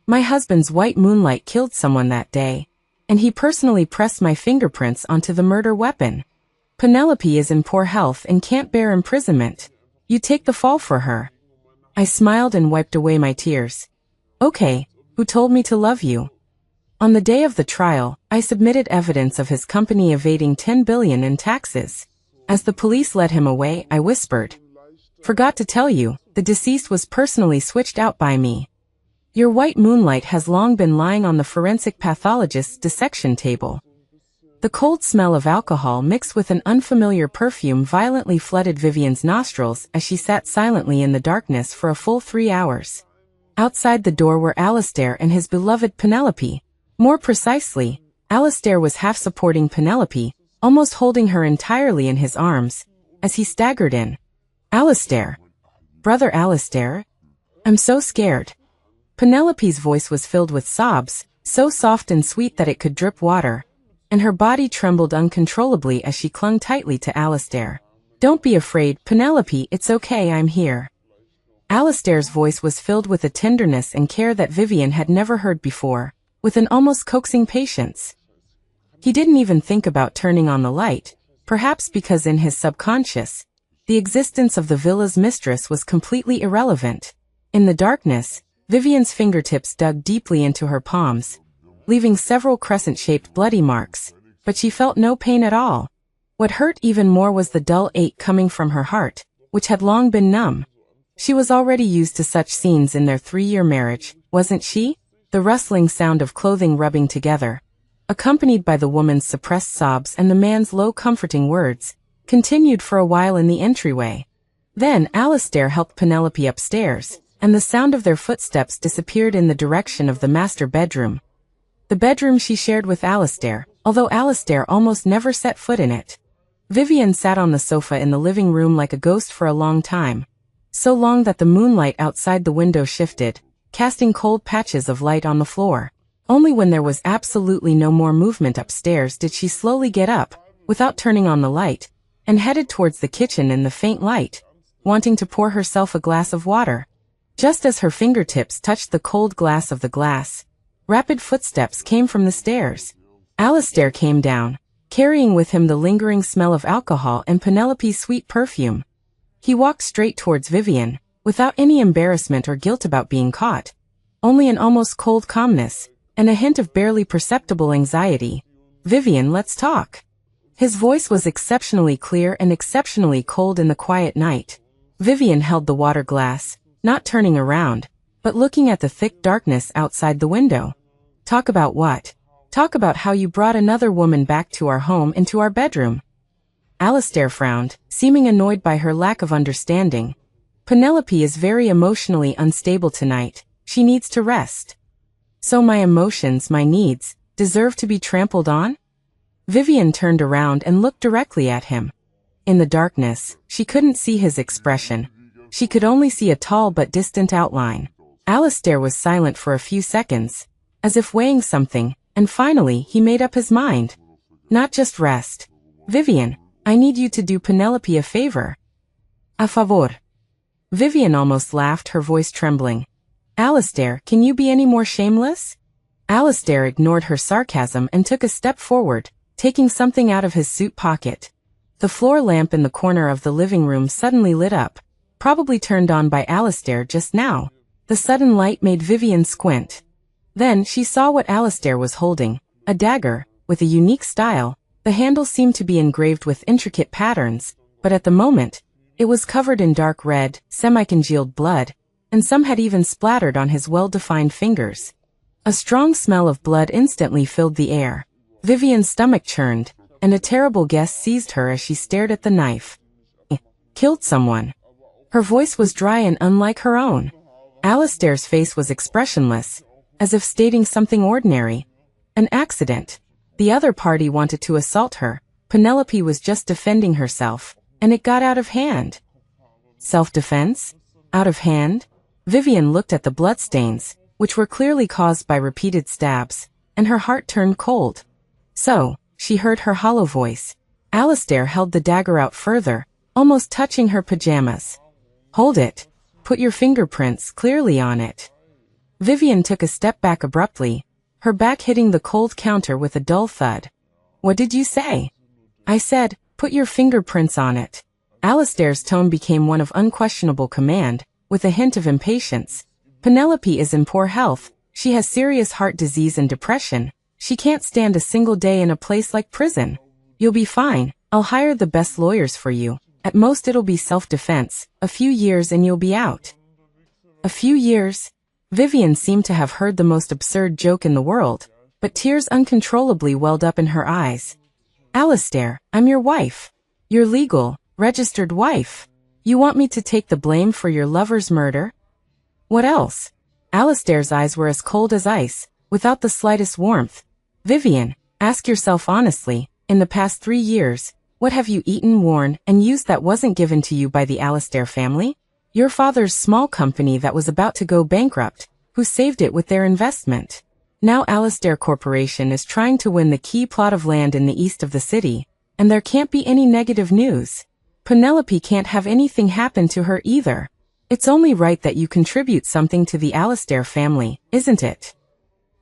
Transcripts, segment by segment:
My husband's white moonlight killed someone that day, and he personally pressed my fingerprints onto the murder weapon. Penelope is in poor health and can't bear imprisonment. You take the fall for her." I smiled and wiped away my tears. "Okay, who told me to love you?" On the day of the trial, I submitted evidence of his company evading $10 billion in taxes. As the police led him away, I whispered, "Forgot to tell you, the deceased was personally switched out by me. Your white moonlight has long been lying on the forensic pathologist's dissection table." The cold smell of alcohol mixed with an unfamiliar perfume violently flooded Vivian's nostrils as she sat silently in the darkness for a full 3 hours. Outside the door were Alistair and his beloved Penelope. More precisely, Alistair was half supporting Penelope, almost holding her entirely in his arms, as he staggered in. "Alistair. Brother Alistair. I'm so scared." Penelope's voice was filled with sobs, so soft and sweet that it could drip water, and her body trembled uncontrollably as she clung tightly to Alistair. "Don't be afraid, Penelope, it's okay, I'm here." Alistair's voice was filled with a tenderness and care that Vivian had never heard before, with an almost coaxing patience. He didn't even think about turning on the light, perhaps because in his subconscious, the existence of the villa's mistress was completely irrelevant. In the darkness, Vivian's fingertips dug deeply into her palms, leaving several crescent-shaped bloody marks, but she felt no pain at all. What hurt even more was the dull ache coming from her heart, which had long been numb. She was already used to such scenes in their 3-year marriage, wasn't she? The rustling sound of clothing rubbing together, accompanied by the woman's suppressed sobs and the man's low comforting words, continued for a while in the entryway. Then Alistair helped Penelope upstairs, and the sound of their footsteps disappeared in the direction of the master bedroom. The bedroom she shared with Alistair, although Alistair almost never set foot in it. Vivian sat on the sofa in the living room like a ghost for a long time, so long that the moonlight outside the window shifted, casting cold patches of light on the floor. Only when there was absolutely no more movement upstairs did she slowly get up, without turning on the light, and headed towards the kitchen in the faint light, wanting to pour herself a glass of water. Just as her fingertips touched the cold glass of the glass, rapid footsteps came from the stairs. Alistair came down, carrying with him the lingering smell of alcohol and Penelope's sweet perfume. He walked straight towards Vivian, without any embarrassment or guilt about being caught, only an almost cold calmness, and a hint of barely perceptible anxiety. "Vivian, let's talk." His voice was exceptionally clear and exceptionally cold in the quiet night. Vivian held the water glass, not turning around, but looking at the thick darkness outside the window. "Talk about what?" "Talk about how you brought another woman back to our home into our bedroom." Alistair frowned, seeming annoyed by her lack of understanding. "Penelope is very emotionally unstable tonight. She needs to rest." "So my emotions, my needs, deserve to be trampled on?" Vivian turned around and looked directly at him. In the darkness, she couldn't see his expression. She could only see a tall but distant outline. Alistair was silent for a few seconds, as if weighing something, and finally he made up his mind. "Not just rest. Vivian, I need you to do Penelope a favor." "A favor." Vivian almost laughed, her voice trembling. "Alistair, can you be any more shameless?" Alistair ignored her sarcasm and took a step forward, taking something out of his suit pocket. The floor lamp in the corner of the living room suddenly lit up, probably turned on by Alistair just now. The sudden light made Vivian squint. Then she saw what Alistair was holding, a dagger, with a unique style. The handle seemed to be engraved with intricate patterns, but at the moment, it was covered in dark red, semi-congealed blood, and some had even splattered on his well-defined fingers. A strong smell of blood instantly filled the air. Vivian's stomach churned, and a terrible guess seized her as she stared at the knife. "Killed someone." Her voice was dry and unlike her own. Alistair's face was expressionless, as if stating something ordinary. "An accident. The other party wanted to assault her. Penelope was just defending herself, and it got out of hand." "Self-defense? Out of hand?" Vivian looked at the bloodstains, which were clearly caused by repeated stabs, and her heart turned cold. "So," she heard her hollow voice. Alistair held the dagger out further, almost touching her pajamas. "Hold it. Put your fingerprints clearly on it." Vivian took a step back abruptly, her back hitting the cold counter with a dull thud. What did you say? I said, put your fingerprints on it. Alistair's tone became one of unquestionable command, with a hint of impatience. Penelope is in poor health, she has serious heart disease and depression, she can't stand a single day in a place like prison. You'll be fine, I'll hire the best lawyers for you. At most it'll be self-defense, a few years and you'll be out. A few years? Vivian seemed to have heard the most absurd joke in the world, but tears uncontrollably welled up in her eyes. Alistair, I'm your wife. Your legal, registered wife. You want me to take the blame for your lover's murder? What else? Alistair's eyes were as cold as ice, without the slightest warmth. Vivian, ask yourself honestly, in the past 3 years, what have you eaten, worn, and used that wasn't given to you by the Alistair family? Your father's small company that was about to go bankrupt, who saved it with their investment. Now Alistair Corporation is trying to win the key plot of land in the east of the city, and there can't be any negative news. Penelope can't have anything happen to her either. It's only right that you contribute something to the Alistair family, isn't it?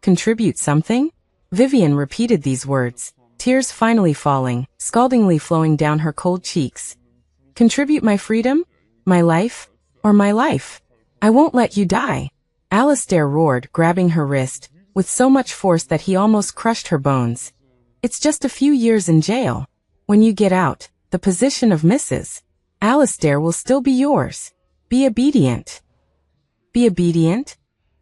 Contribute something? Vivian repeated these words, tears finally falling, scaldingly flowing down her cold cheeks. Contribute my freedom? My life? Or my life? I won't let you die. Alistair roared, grabbing her wrist, with so much force that he almost crushed her bones. It's just a few years in jail. When you get out, the position of Mrs. Alistair will still be yours. Be obedient. Be obedient?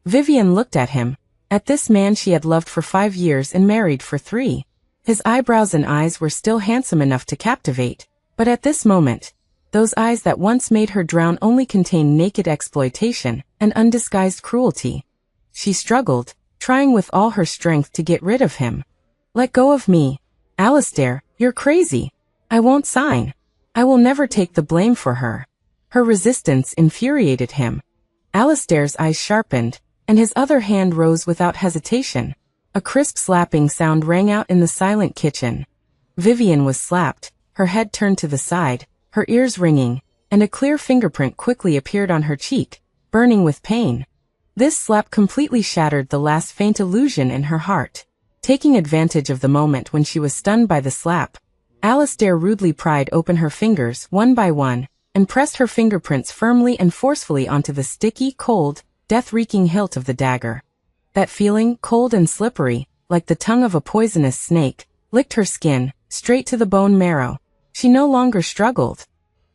Vivian looked at him, at this man she had loved for 5 years and married for 3. His eyebrows and eyes were still handsome enough to captivate, but at this moment, those eyes that once made her drown only contained naked exploitation and undisguised cruelty. She struggled, trying with all her strength to get rid of him. Let go of me. Alistair, you're crazy. I won't sign. I will never take the blame for her. Her resistance infuriated him. Alistair's eyes sharpened, and his other hand rose without hesitation. A crisp slapping sound rang out in the silent kitchen. Vivian was slapped, her head turned to the side, her ears ringing, and a clear fingerprint quickly appeared on her cheek, burning with pain. This slap completely shattered the last faint illusion in her heart. Taking advantage of the moment when she was stunned by the slap, Alistair rudely pried open her fingers one by one, and pressed her fingerprints firmly and forcefully onto the sticky, cold, death-wreaking hilt of the dagger. That feeling, cold and slippery, like the tongue of a poisonous snake, licked her skin, straight to the bone marrow. She no longer struggled.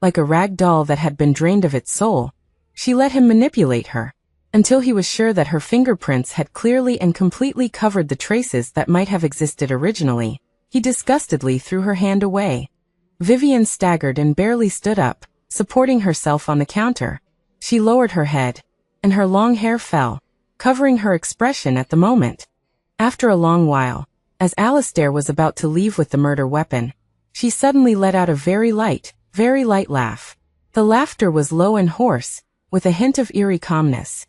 Like a rag doll that had been drained of its soul, she let him manipulate her, until he was sure that her fingerprints had clearly and completely covered the traces that might have existed originally. He disgustedly threw her hand away. Vivian staggered and barely stood up, supporting herself on the counter. She lowered her head, and her long hair fell, covering her expression at the moment. After a long while, as Alistair was about to leave with the murder weapon, she suddenly let out a very light laugh. The laughter was low and hoarse, with a hint of eerie calmness.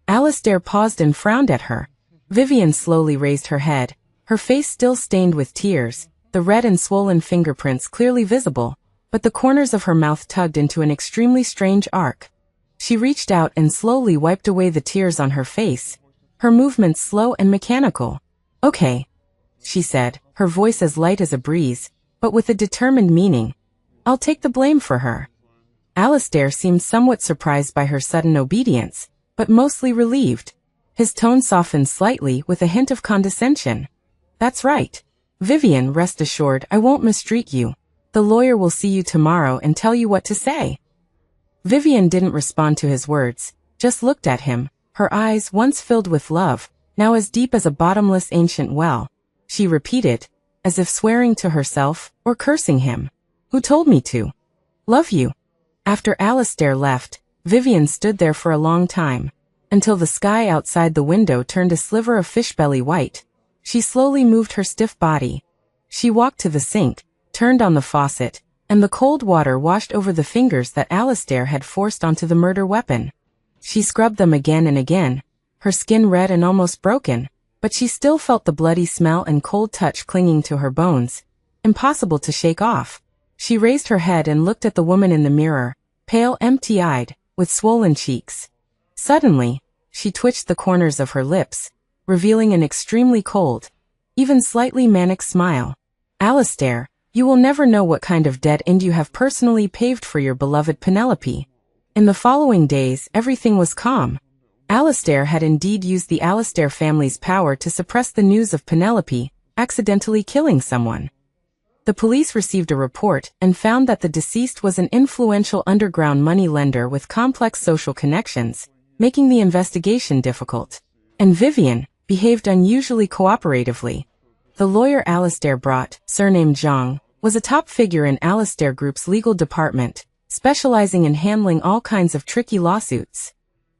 Alistair paused and frowned at her. Vivian slowly raised her head, her face still stained with tears, the red and swollen fingerprints clearly visible, but the corners of her mouth tugged into an extremely strange arc. She reached out and slowly wiped away the tears on her face, her movements slow and mechanical. Okay, she said, her voice as light as a breeze, but with a determined meaning. I'll take the blame for her. Alistair seemed somewhat surprised by her sudden obedience, but mostly relieved. His tone softened slightly with a hint of condescension. That's right. Vivian, rest assured I won't mistreat you. The lawyer will see you tomorrow and tell you what to say. Vivian didn't respond to his words, just looked at him, her eyes once filled with love, now as deep as a bottomless ancient well. She repeated, as if swearing to herself, or cursing him. Who told me to? Love you. After Alistair left, Vivian stood there for a long time, until the sky outside the window turned a sliver of fishbelly white. She slowly moved her stiff body. She walked to the sink, turned on the faucet, and the cold water washed over the fingers that Alistair had forced onto the murder weapon. She scrubbed them again and again, her skin red and almost broken, but she still felt the bloody smell and cold touch clinging to her bones, impossible to shake off. She raised her head and looked at the woman in the mirror, pale, empty-eyed, with swollen cheeks. Suddenly, She twitched the corners of her lips, revealing an extremely cold, even slightly manic smile. Alistair, you will never know what kind of dead end you have personally paved for your beloved Penelope. In the following days, everything was calm. Alistair had indeed used the Alistair family's power to suppress the news of Penelope accidentally killing someone. The police received a report and found that the deceased was an influential underground money lender with complex social connections, making the investigation difficult. And Vivian behaved unusually cooperatively. The lawyer Alistair brought, surnamed Zhang, was a top figure in Alistair Group's legal department, specializing in handling all kinds of tricky lawsuits.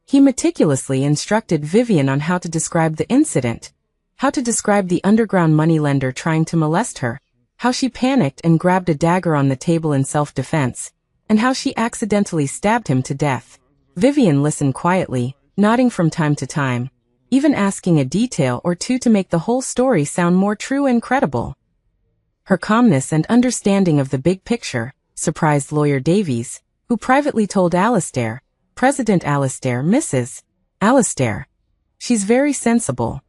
He meticulously instructed Vivian on how to describe the incident, how to describe the underground moneylender trying to molest her, how she panicked and grabbed a dagger on the table in self-defense, and how she accidentally stabbed him to death. Vivian listened quietly, nodding from time to time, even asking a detail or two to make the whole story sound more true and credible. Her calmness and understanding of the big picture surprised lawyer Davies, who privately told Alistair, President Alistair, Mrs. Alistair, she's very sensible.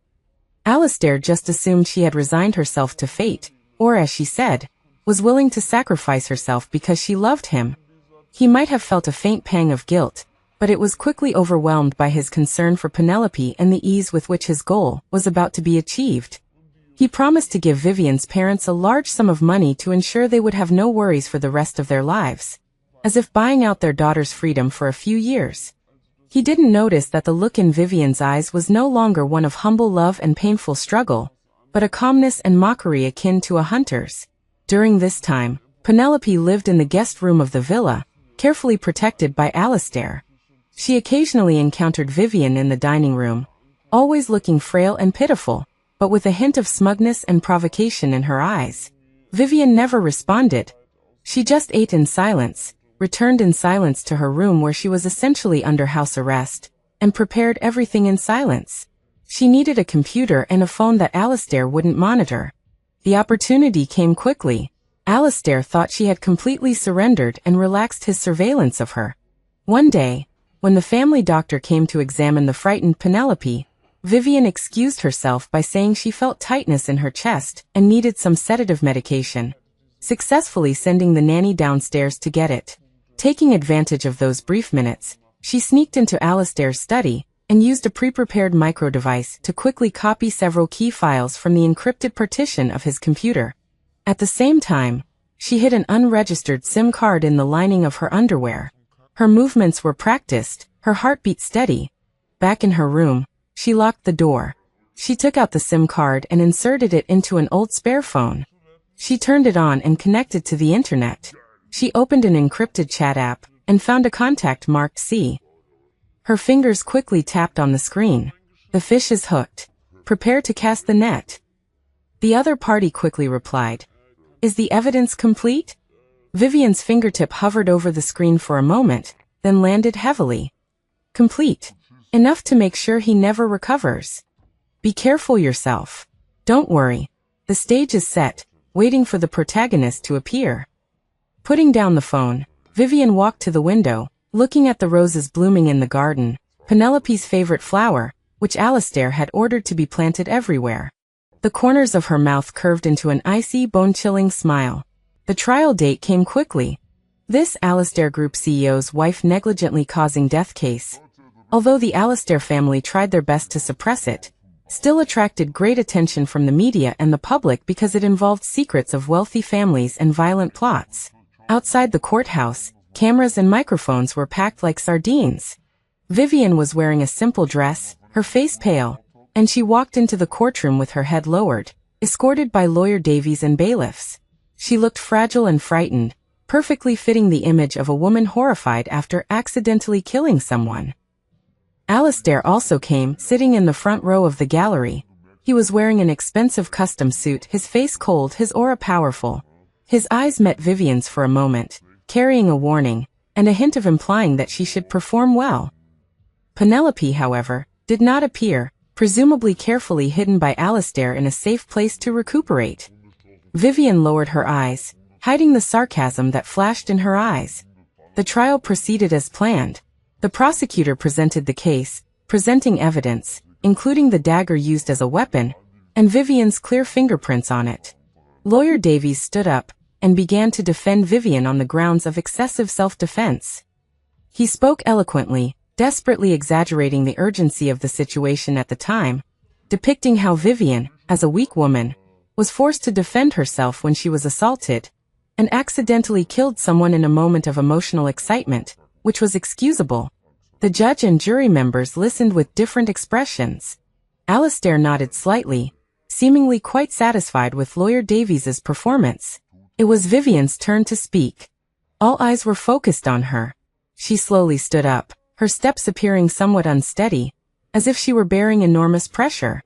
Alistair just assumed she had resigned herself to fate, or as she said, was willing to sacrifice herself because she loved him. He might have felt a faint pang of guilt, but it was quickly overwhelmed by his concern for Penelope and the ease with which his goal was about to be achieved. He promised to give Vivian's parents a large sum of money to ensure they would have no worries for the rest of their lives, as if buying out their daughter's freedom for a few years. He didn't notice that the look in Vivian's eyes was no longer one of humble love and painful struggle, but a calmness and mockery akin to a hunter's. During this time, Penelope lived in the guest room of the villa, carefully protected by Alistair. She occasionally encountered Vivian in the dining room, always looking frail and pitiful, but with a hint of smugness and provocation in her eyes. Vivian never responded. She just ate in silence, returned in silence to her room where she was essentially under house arrest, and prepared everything in silence. She needed a computer and a phone that Alistair wouldn't monitor. The opportunity came quickly. Alistair thought she had completely surrendered and relaxed his surveillance of her. One day, when the family doctor came to examine the frightened Penelope, Vivian excused herself by saying she felt tightness in her chest and needed some sedative medication, successfully sending the nanny downstairs to get it. Taking advantage of those brief minutes, she sneaked into Alistair's study and used a pre-prepared micro device to quickly copy several key files from the encrypted partition of his computer. At the same time, she hid an unregistered SIM card in the lining of her underwear. Her movements were practiced, her heartbeat steady. Back in her room, she locked the door. She took out the SIM card and inserted it into an old spare phone. She turned it on and connected to the internet. She opened an encrypted chat app and found a contact marked C. Her fingers quickly tapped on the screen. The fish is hooked. Prepare to cast the net. The other party quickly replied. Is the evidence complete? Vivian's fingertip hovered over the screen for a moment, then landed heavily. Complete. Enough to make sure he never recovers. Be careful yourself. Don't worry. The stage is set, waiting for the protagonist to appear. Putting down the phone, Vivian walked to the window, looking at the roses blooming in the garden, Penelope's favorite flower, which Alistair had ordered to be planted everywhere. The corners of her mouth curved into an icy, bone-chilling smile. The trial date came quickly. This Alistair Group CEO's wife negligently causing death case, although the Alistair family tried their best to suppress it, still attracted great attention from the media and the public because it involved secrets of wealthy families and violent plots. Outside the courthouse, cameras and microphones were packed like sardines. Vivian was wearing a simple dress, her face pale, and she walked into the courtroom with her head lowered, escorted by lawyer Davies and bailiffs. She looked fragile and frightened, perfectly fitting the image of a woman horrified after accidentally killing someone. Alistair also came, sitting in the front row of the gallery. He was wearing an expensive custom suit, his face cold, his aura powerful. His eyes met Vivian's for a moment, carrying a warning, and a hint of implying that she should perform well. Penelope, however, did not appear, presumably carefully hidden by Alistair in a safe place to recuperate. Vivian lowered her eyes, hiding the sarcasm that flashed in her eyes. The trial proceeded as planned. The prosecutor presented the case, presenting evidence, including the dagger used as a weapon, and Vivian's clear fingerprints on it. Lawyer Davies stood up and began to defend Vivian on the grounds of excessive self-defense. He spoke eloquently, desperately exaggerating the urgency of the situation at the time, depicting how Vivian, as a weak woman, was forced to defend herself when she was assaulted, and accidentally killed someone in a moment of emotional excitement, which was excusable. The judge and jury members listened with different expressions. Alistair nodded slightly, seemingly quite satisfied with Lawyer Davies's performance. It was Vivian's turn to speak. All eyes were focused on her. She slowly stood up, her steps appearing somewhat unsteady, as if she were bearing enormous pressure.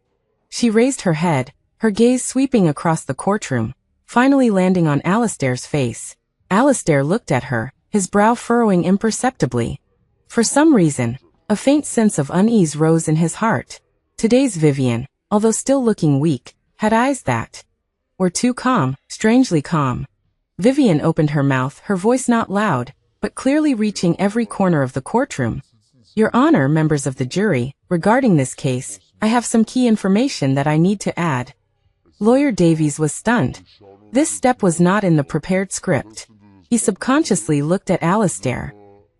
She raised her head, her gaze sweeping across the courtroom, finally landing on Alistair's face. Alistair looked at her, his brow furrowing imperceptibly. For some reason, a faint sense of unease rose in his heart. Today's Vivian, although still looking weak, had eyes that were too calm, strangely calm. Vivian opened her mouth, her voice not loud, but clearly reaching every corner of the courtroom. Your Honor, members of the jury, regarding this case, I have some key information that I need to add. Lawyer Davies was stunned. This step was not in the prepared script. He subconsciously looked at Alistair.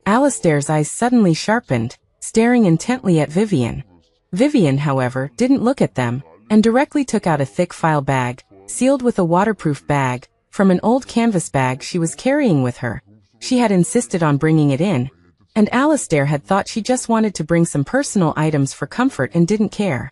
Alistair's eyes suddenly sharpened, staring intently at Vivian. Vivian, however, didn't look at them, and directly took out a thick file bag, sealed with a waterproof bag, from an old canvas bag she was carrying with her. She had insisted on bringing it in, and Alistair had thought she just wanted to bring some personal items for comfort and didn't care.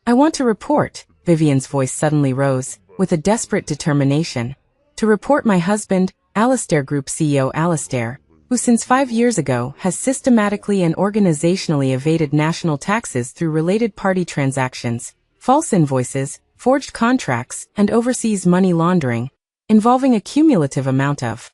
I want to report, Vivian's voice suddenly rose, with a desperate determination. To report my husband, Alistair Group CEO Alistair, who since 5 years ago has systematically and organizationally evaded national taxes through related party transactions, false invoices, forged contracts, and overseas money laundering, involving a cumulative amount of.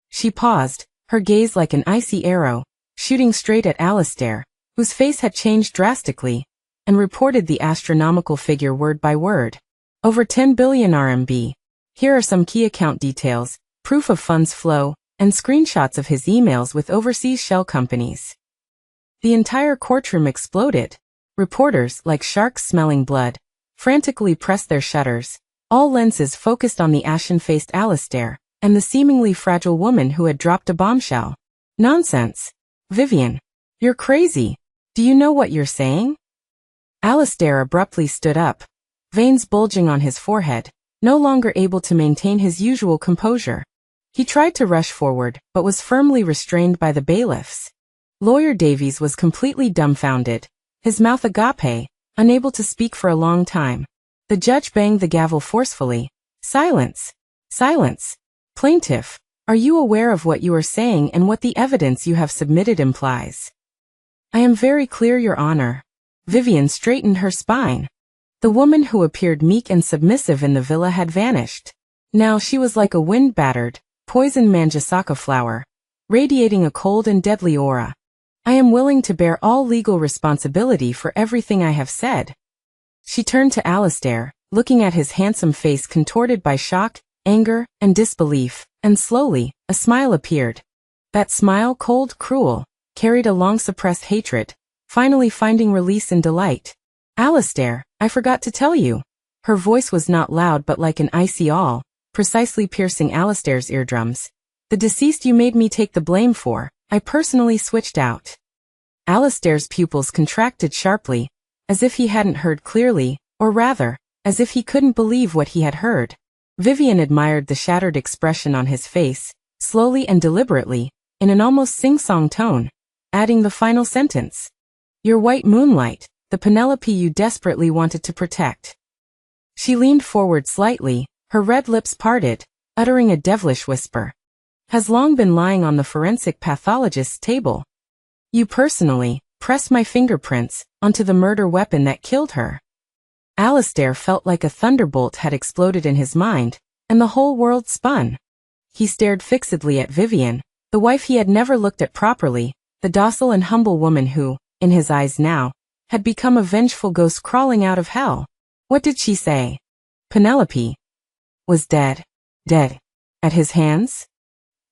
She paused, her gaze like an icy arrow, shooting straight at Alistair, whose face had changed drastically, and reported the astronomical figure word by word. Over 10 billion RMB. Here are some key account details, proof of funds flow, and screenshots of his emails with overseas shell companies. The entire courtroom exploded. Reporters, like sharks smelling blood, frantically pressed their shutters, all lenses focused on the ashen-faced Alistair, and the seemingly fragile woman who had dropped a bombshell. Nonsense. Vivian. You're crazy. Do you know what you're saying? Alistair abruptly stood up, veins bulging on his forehead, no longer able to maintain his usual composure. He tried to rush forward, but was firmly restrained by the bailiffs. Lawyer Davies was completely dumbfounded, his mouth agape, unable to speak for a long time. The judge banged the gavel forcefully. Silence. Silence. Plaintiff, are you aware of what you are saying and what the evidence you have submitted implies? I am very clear, Your Honor. Vivian straightened her spine. The woman who appeared meek and submissive in the villa had vanished. Now she was like a wind-battered, poisoned manjasaka flower, radiating a cold and deadly aura. I am willing to bear all legal responsibility for everything I have said. She turned to Alistair, looking at his handsome face contorted by shock, anger, and disbelief, and slowly, a smile appeared. That smile, cold, cruel, carried a long-suppressed hatred, finally finding release in delight. Alistair, I forgot to tell you. Her voice was not loud but like an icy awl, precisely piercing Alistair's eardrums. The deceased you made me take the blame for, I personally switched out. Alistair's pupils contracted sharply, as if he hadn't heard clearly, or rather, as if he couldn't believe what he had heard. Vivian admired the shattered expression on his face, slowly and deliberately, in an almost sing-song tone, adding the final sentence. Your white moonlight, the Penelope you desperately wanted to protect. She leaned forward slightly, her red lips parted, uttering a devilish whisper. Has long been lying on the forensic pathologist's table. You personally pressed my fingerprints onto the murder weapon that killed her. Alistair felt like a thunderbolt had exploded in his mind, and the whole world spun. He stared fixedly at Vivian, the wife he had never looked at properly, the docile and humble woman who, in his eyes now, had become a vengeful ghost crawling out of hell. What did she say? Penelope was dead. Dead. At his hands?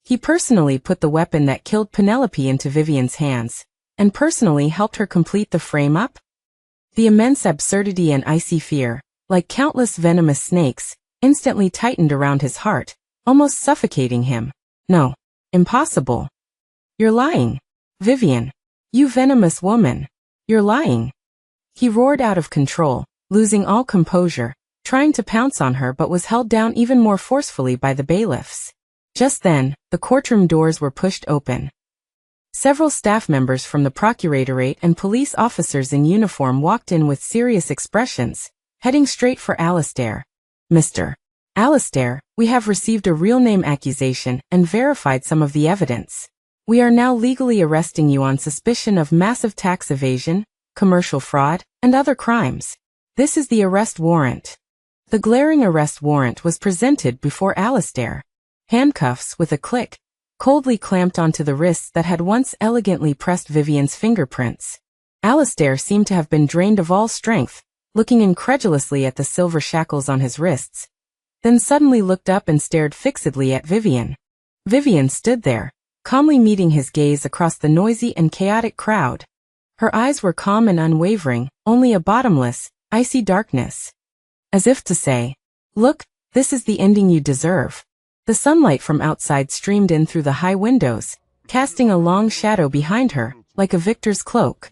He personally put the weapon that killed Penelope into Vivian's hands. and personally helped her complete the frame-up? The immense absurdity and icy fear, like countless venomous snakes, instantly tightened around his heart, almost suffocating him. No. Impossible. You're lying. Vivian. You venomous woman. You're lying. He roared out of control, losing all composure, trying to pounce on her but was held down even more forcefully by the bailiffs. Just then, the courtroom doors were pushed open. Several staff members from the procuratorate and police officers in uniform walked in with serious expressions, heading straight for Alistair. Mr. Alistair, we have received a real name accusation and verified some of the evidence. We are now legally arresting you on suspicion of massive tax evasion, commercial fraud, and other crimes. This is the arrest warrant. The glaring arrest warrant was presented before Alistair. Handcuffs, with a click, coldly clamped onto the wrists that had once elegantly pressed Vivian's fingerprints. Alistair seemed to have been drained of all strength, looking incredulously at the silver shackles on his wrists, then suddenly looked up and stared fixedly at Vivian. Vivian stood there, calmly meeting his gaze across the noisy and chaotic crowd. Her eyes were calm and unwavering, only a bottomless, icy darkness. As if to say, "Look, this is the ending you deserve." The sunlight from outside streamed in through the high windows, casting a long shadow behind her, like a victor's cloak.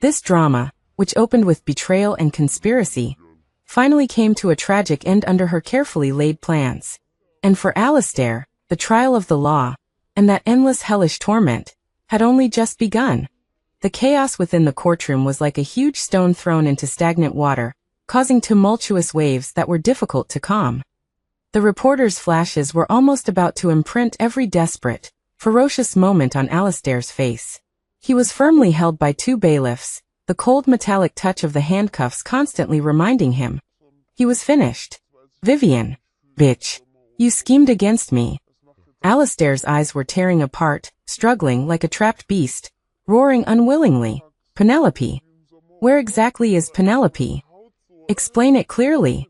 This drama, which opened with betrayal and conspiracy, finally came to a tragic end under her carefully laid plans. And for Alistair, the trial of the law, and that endless hellish torment, had only just begun. The chaos within the courtroom was like a huge stone thrown into stagnant water, causing tumultuous waves that were difficult to calm. The reporters' flashes were almost about to imprint every desperate, ferocious moment on Alistair's face. He was firmly held by two bailiffs, the cold metallic touch of the handcuffs constantly reminding him. He was finished. Vivian. Bitch. You schemed against me. Alistair's eyes were tearing apart, struggling like a trapped beast, roaring unwillingly. Penelope. Where exactly is Penelope? Explain it clearly.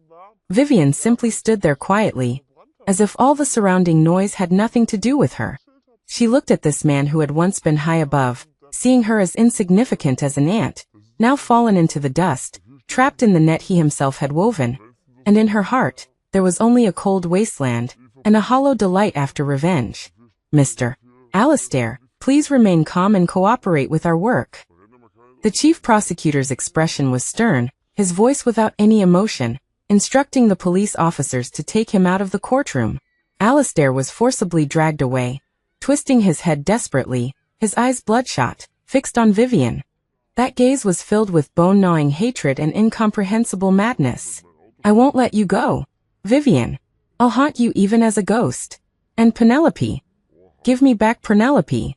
Vivian simply stood there quietly, as if all the surrounding noise had nothing to do with her. She looked at this man who had once been high above, seeing her as insignificant as an ant, now fallen into the dust, trapped in the net he himself had woven, and in her heart, there was only a cold wasteland, and a hollow delight after revenge. Mr. Alistair, please remain calm and cooperate with our work. The chief prosecutor's expression was stern, his voice without any emotion, instructing the police officers to take him out of the courtroom. Alistair was forcibly dragged away, twisting his head desperately, his eyes bloodshot, fixed on Vivian. That gaze was filled with bone-gnawing hatred and incomprehensible madness. I won't let you go. Vivian. I'll haunt you even as a ghost. And Penelope. Give me back Penelope.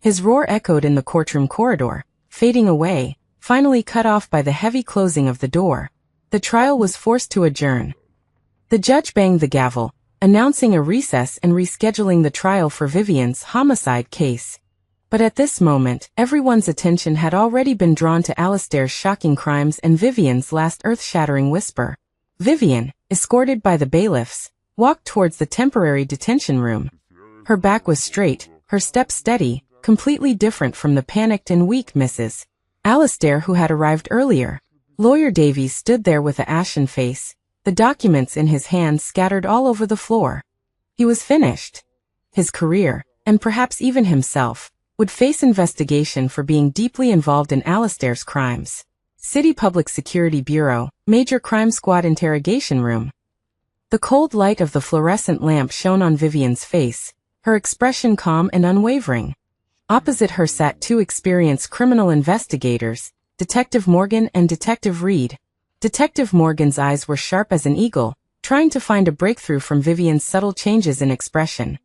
His roar echoed in the courtroom corridor, fading away, finally cut off by the heavy closing of the door. The trial was forced to adjourn. The judge banged the gavel, announcing a recess and rescheduling the trial for Vivian's homicide case. But at this moment, everyone's attention had already been drawn to Alistair's shocking crimes and Vivian's last earth-shattering whisper. Vivian, escorted by the bailiffs, walked towards the temporary detention room. Her back was straight, her step steady, completely different from the panicked and weak Mrs. Alistair who had arrived earlier. Lawyer Davies stood there with an ashen face, the documents in his hands scattered all over the floor. He was finished. His career, and perhaps even himself, would face investigation for being deeply involved in Alistair's crimes. City Public Security Bureau, Major Crime Squad Interrogation Room. The cold light of the fluorescent lamp shone on Vivian's face, her expression calm and unwavering. Opposite her sat two experienced criminal investigators, Detective Morgan and Detective Reed. Detective Morgan's eyes were sharp as an eagle, trying to find a breakthrough from Vivian's subtle changes in expression.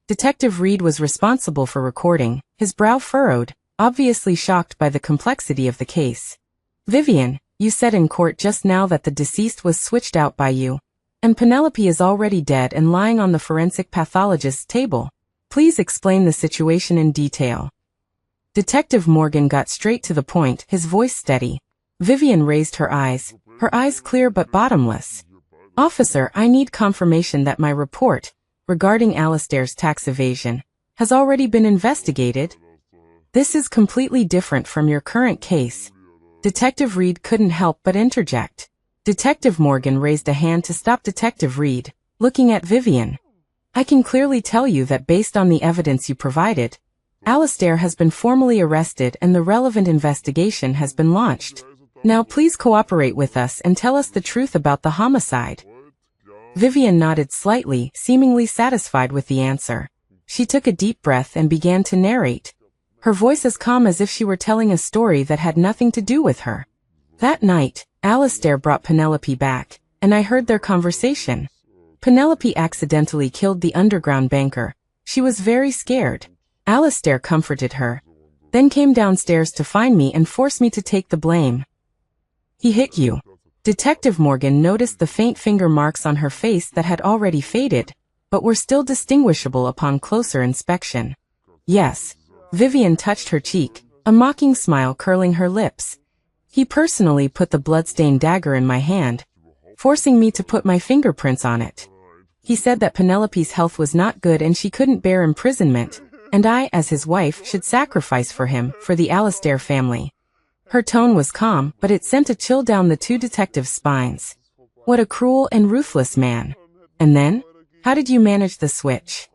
Detective Reed was responsible for recording, his brow furrowed, obviously shocked by the complexity of the case. Vivian, you said in court just now that the deceased was switched out by you, and Penelope is already dead and lying on the forensic pathologist's table. Please explain the situation in detail. Detective Morgan got straight to the point, his voice steady. Vivian raised her eyes clear but bottomless. Officer, I need confirmation that my report, regarding Alistair's tax evasion, has already been investigated. This is completely different from your current case. Detective Reed couldn't help but interject. Detective Morgan raised a hand to stop Detective Reed, looking at Vivian. I can clearly tell you that based on the evidence you provided, Alistair has been formally arrested and the relevant investigation has been launched. Now please cooperate with us and tell us the truth about the homicide. Vivian nodded slightly, seemingly satisfied with the answer. She took a deep breath and began to narrate, her voice as calm as if she were telling a story that had nothing to do with her. That night, Alistair brought Penelope back, and I heard their conversation. Penelope accidentally killed the underground banker. She was very scared. Alistair comforted her, then came downstairs to find me and force me to take the blame. He hit you. Detective Morgan noticed the faint finger marks on her face that had already faded, but were still distinguishable upon closer inspection. Yes. Vivian touched her cheek, a mocking smile curling her lips. He personally put the bloodstained dagger in my hand, forcing me to put my fingerprints on it. He said that Penelope's health was not good and she couldn't bear imprisonment, and I, as his wife, should sacrifice for him, for the Alistair family. Her tone was calm, but it sent a chill down the two detectives' spines. What a cruel and ruthless man. And then? How did you manage the switch?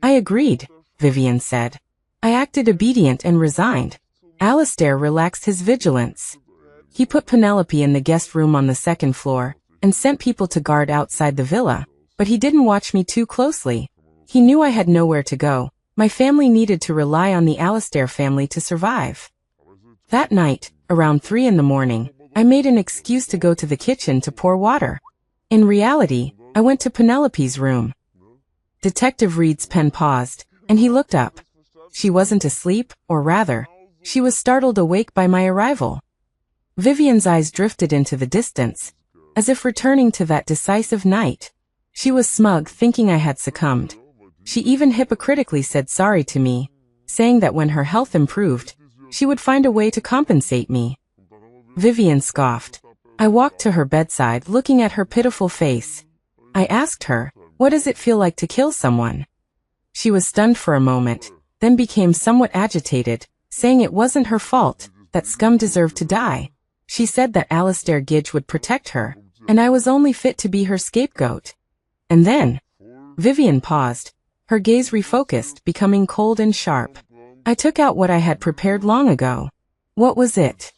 I agreed, Vivian said. I acted obedient and resigned. Alistair relaxed his vigilance. He put Penelope in the guest room on the second floor, and sent people to guard outside the villa, but he didn't watch me too closely. He knew I had nowhere to go. My family needed to rely on the Alistair family to survive. That night, around 3 in the morning, I made an excuse to go to the kitchen to pour water. In reality, I went to Penelope's room. Detective Reed's pen paused, and he looked up. She wasn't asleep, or rather, she was startled awake by my arrival. Vivian's eyes drifted into the distance, as if returning to that decisive night. She was smug, thinking I had succumbed. She even hypocritically said sorry to me, saying that when her health improved, she would find a way to compensate me. Vivian scoffed. I walked to her bedside, looking at her pitiful face. I asked her, "What does it feel like to kill someone?" She was stunned for a moment, then became somewhat agitated, saying it wasn't her fault, that scum deserved to die. She said that Alistair Gidge would protect her, and I was only fit to be her scapegoat. And then, Vivian paused, her gaze refocused, becoming cold and sharp. I took out what I had prepared long ago. What was it?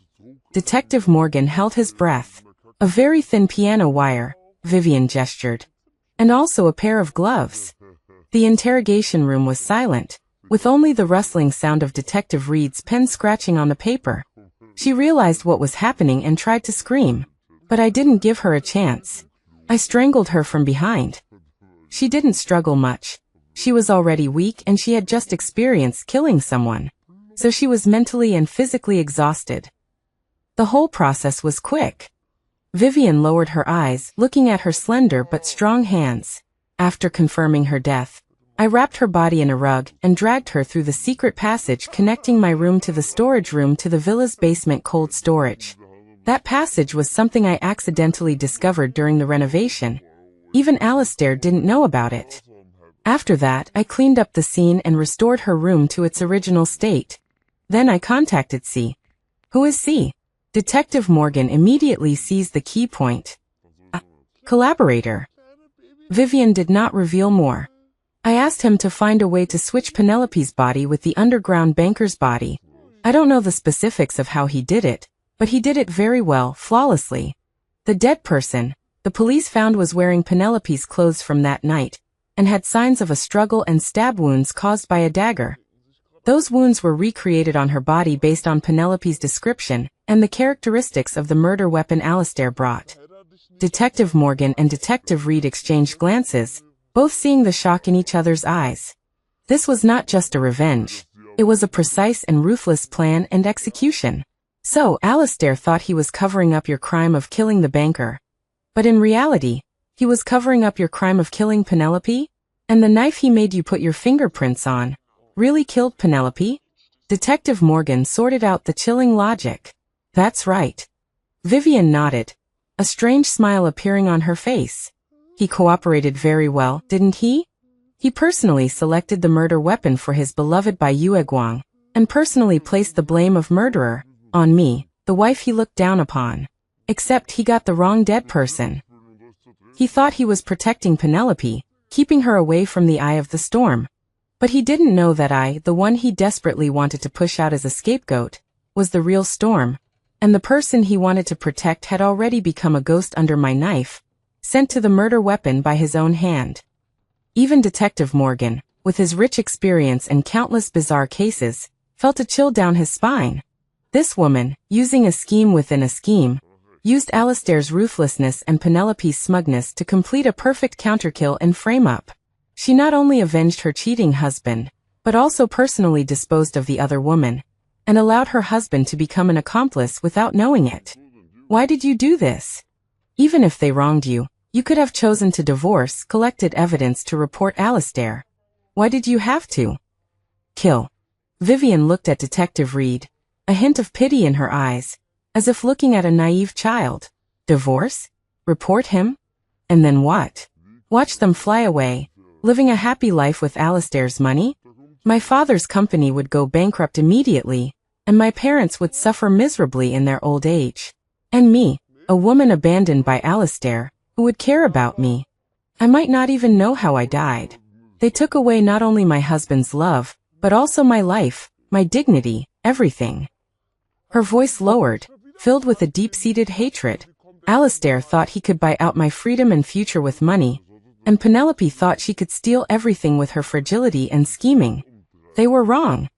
Detective Morgan held his breath. A very thin piano wire, Vivian gestured. And also a pair of gloves. The interrogation room was silent, with only the rustling sound of Detective Reed's pen scratching on the paper. She realized what was happening and tried to scream, but I didn't give her a chance. I strangled her from behind. She didn't struggle much. She was already weak and she had just experienced killing someone, so she was mentally and physically exhausted. The whole process was quick. Vivian lowered her eyes, looking at her slender but strong hands. After confirming her death, I wrapped her body in a rug and dragged her through the secret passage connecting my room to the storage room to the villa's basement cold storage. That passage was something I accidentally discovered during the renovation. Even Alistair didn't know about it. After that, I cleaned up the scene and restored her room to its original state. Then I contacted C. Who is C? Detective Morgan immediately seized the key point. A collaborator. Vivian did not reveal more. I asked him to find a way to switch Penelope's body with the underground banker's body. I don't know the specifics of how he did it, but he did it very well, flawlessly. The dead person, the police found, was wearing Penelope's clothes from that night, and had signs of a struggle and stab wounds caused by a dagger. Those wounds were recreated on her body based on Penelope's description and the characteristics of the murder weapon Alistair brought. Detective Morgan and Detective Reed exchanged glances, both seeing the shock in each other's eyes. This was not just a revenge. It was a precise and ruthless plan and execution. So, Alistair thought he was covering up your crime of killing the banker. But in reality, he was covering up your crime of killing Penelope? And the knife he made you put your fingerprints on really killed Penelope? Detective Morgan sorted out the chilling logic. That's right. Vivian nodded, a strange smile appearing on her face. He cooperated very well, didn't he? He personally selected the murder weapon for his beloved Bai Yueguang, and personally placed the blame of murderer on me, the wife he looked down upon. Except he got the wrong dead person. He thought he was protecting Penelope, keeping her away from the eye of the storm. But he didn't know that I, the one he desperately wanted to push out as a scapegoat, was the real storm, and the person he wanted to protect had already become a ghost under my knife, sent to the murder weapon by his own hand. Even Detective Morgan, with his rich experience and countless bizarre cases, felt a chill down his spine. This woman, using a scheme within a scheme, used Alistair's ruthlessness and Penelope's smugness to complete a perfect counterkill and frame-up. She not only avenged her cheating husband, but also personally disposed of the other woman, and allowed her husband to become an accomplice without knowing it. Why did you do this? Even if they wronged you, you could have chosen to divorce, collected evidence to report Alistair. Why did you have to kill? Vivian looked at Detective Reed, a hint of pity in her eyes, as if looking at a naive child. Divorce? Report him? And then what? Watch them fly away, living a happy life with Alistair's money? My father's company would go bankrupt immediately, and my parents would suffer miserably in their old age. And me, a woman abandoned by Alistair, who would care about me. I might not even know how I died. They took away not only my husband's love, but also my life, my dignity, everything. Her voice lowered, filled with a deep-seated hatred. Alistair thought he could buy out my freedom and future with money, and Penelope thought she could steal everything with her fragility and scheming. They were wrong.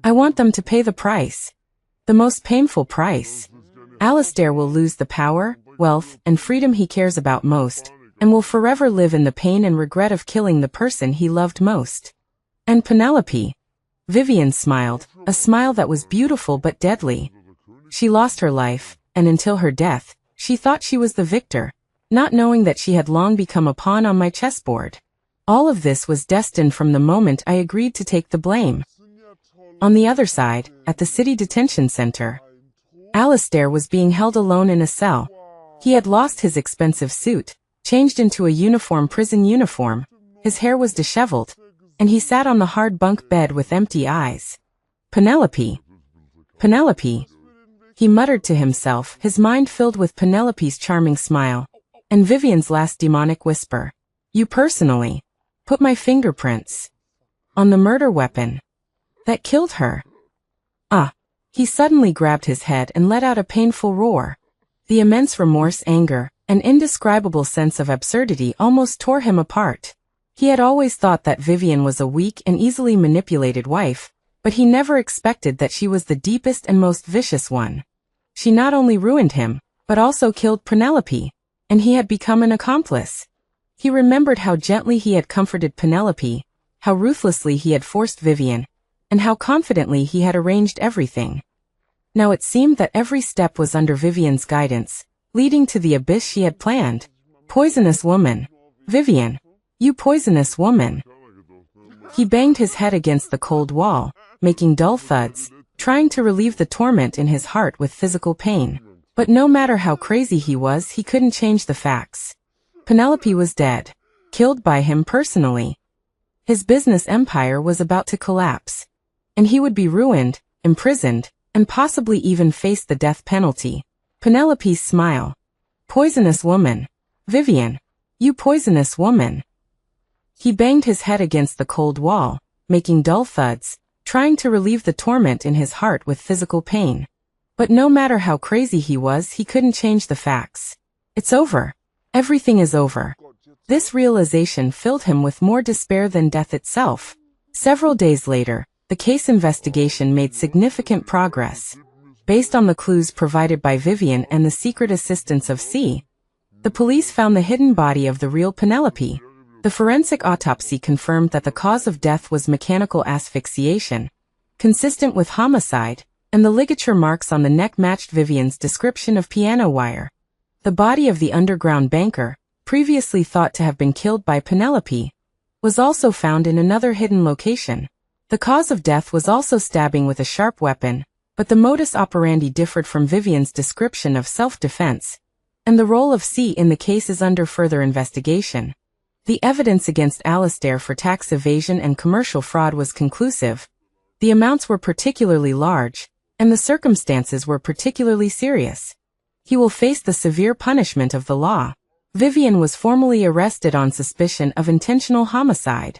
I want them to pay the price. The most painful price. Alistair will lose the power, wealth, and freedom he cares about most, and will forever live in the pain and regret of killing the person he loved most. And Penelope. Vivian smiled, a smile that was beautiful but deadly. She lost her life, and until her death, she thought she was the victor, not knowing that she had long become a pawn on my chessboard. All of this was destined from the moment I agreed to take the blame. On the other side, at the city detention center, Alistair was being held alone in a cell. He had lost his expensive suit, changed into a prison uniform, his hair was disheveled, and he sat on the hard bunk bed with empty eyes. Penelope. Penelope. He muttered to himself, his mind filled with Penelope's charming smile, and Vivian's last demonic whisper. You personally put my fingerprints on the murder weapon that killed her. Ah! He suddenly grabbed his head and let out a painful roar. The immense remorse, anger, and indescribable sense of absurdity almost tore him apart. He had always thought that Vivian was a weak and easily manipulated wife, but he never expected that she was the deepest and most vicious one. She not only ruined him, but also killed Penelope, and he had become an accomplice. He remembered how gently he had comforted Penelope, how ruthlessly he had forced Vivian, and how confidently he had arranged everything. Now it seemed that every step was under Vivian's guidance, leading to the abyss she had planned. Poisonous woman. Vivian. You poisonous woman. He banged his head against the cold wall, making dull thuds, trying to relieve the torment in his heart with physical pain. But no matter how crazy he was, he couldn't change the facts. Penelope was dead, killed by him personally. His business empire was about to collapse, and he would be ruined, imprisoned, and possibly even face the death penalty. Penelope's smile. Poisonous woman. Vivian. You poisonous woman. He banged his head against the cold wall, making dull thuds, trying to relieve the torment in his heart with physical pain. But no matter how crazy he was, he couldn't change the facts. It's over. Everything is over. This realization filled him with more despair than death itself. Several days later, the case investigation made significant progress. Based on the clues provided by Vivian and the secret assistance of C, the police found the hidden body of the real Penelope. The forensic autopsy confirmed that the cause of death was mechanical asphyxiation, consistent with homicide, and the ligature marks on the neck matched Vivian's description of piano wire. The body of the underground banker, previously thought to have been killed by Penelope, was also found in another hidden location. The cause of death was also stabbing with a sharp weapon, but the modus operandi differed from Vivian's description of self-defense, and the role of C in the case is under further investigation. The evidence against Alistair for tax evasion and commercial fraud was conclusive, The amounts were particularly large, and the circumstances were particularly serious. He will face the severe punishment of the law. Vivian was formally arrested on suspicion of intentional homicide.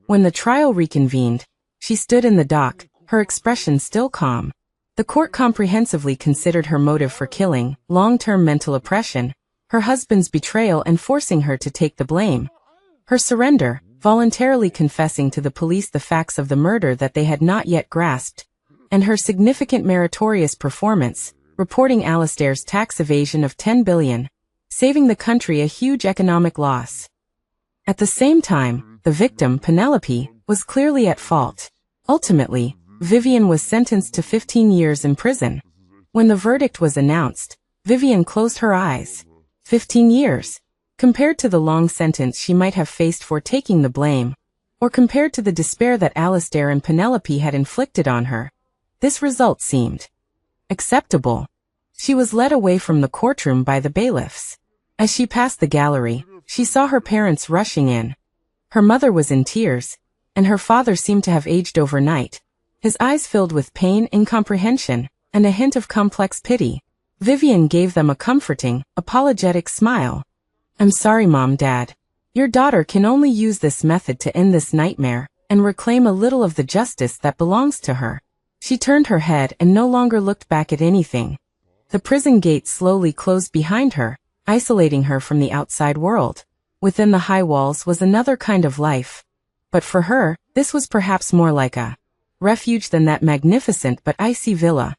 When the trial reconvened, she stood in the dock, her expression still calm. The court comprehensively considered her motive for killing, long-term mental oppression, her husband's betrayal and forcing her to take the blame. Her surrender, voluntarily confessing to the police the facts of the murder that they had not yet grasped, and her significant meritorious performance, reporting Alastair's tax evasion of $10 billion, saving the country a huge economic loss. At the same time, the victim, Penelope, was clearly at fault. Ultimately, Vivian was sentenced to 15 years in prison. When the verdict was announced, Vivian closed her eyes. 15 years. Compared to the long sentence she might have faced for taking the blame, or compared to the despair that Alastair and Penelope had inflicted on her, this result seemed acceptable. She was led away from the courtroom by the bailiffs. As she passed the gallery, she saw her parents rushing in. Her mother was in tears, and her father seemed to have aged overnight, his eyes filled with pain, incomprehension, and a hint of complex pity. Vivian gave them a comforting, apologetic smile. "I'm sorry, Mom, Dad. Your daughter can only use this method to end this nightmare and reclaim a little of the justice that belongs to her." She turned her head and no longer looked back at anything. The prison gates slowly closed behind her, isolating her from the outside world. Within the high walls was another kind of life. But for her, this was perhaps more like a refuge than that magnificent but icy villa.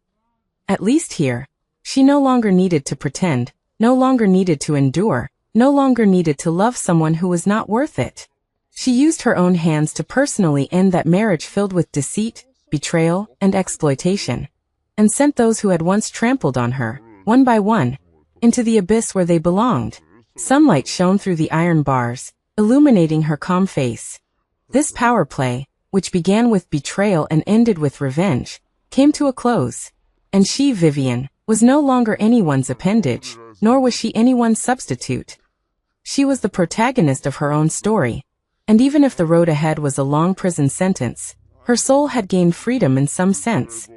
At least here, she no longer needed to pretend, no longer needed to endure, no longer needed to love someone who was not worth it. She used her own hands to personally end that marriage filled with deceit, betrayal, and exploitation, and sent those who had once trampled on her, one by one, into the abyss where they belonged. Sunlight shone through the iron bars, illuminating her calm face. This power play, which began with betrayal and ended with revenge, came to a close. And she, Vivian, was no longer anyone's appendage, nor was she anyone's substitute. She was the protagonist of her own story, and even if the road ahead was a long prison sentence, her soul had gained freedom in some sense.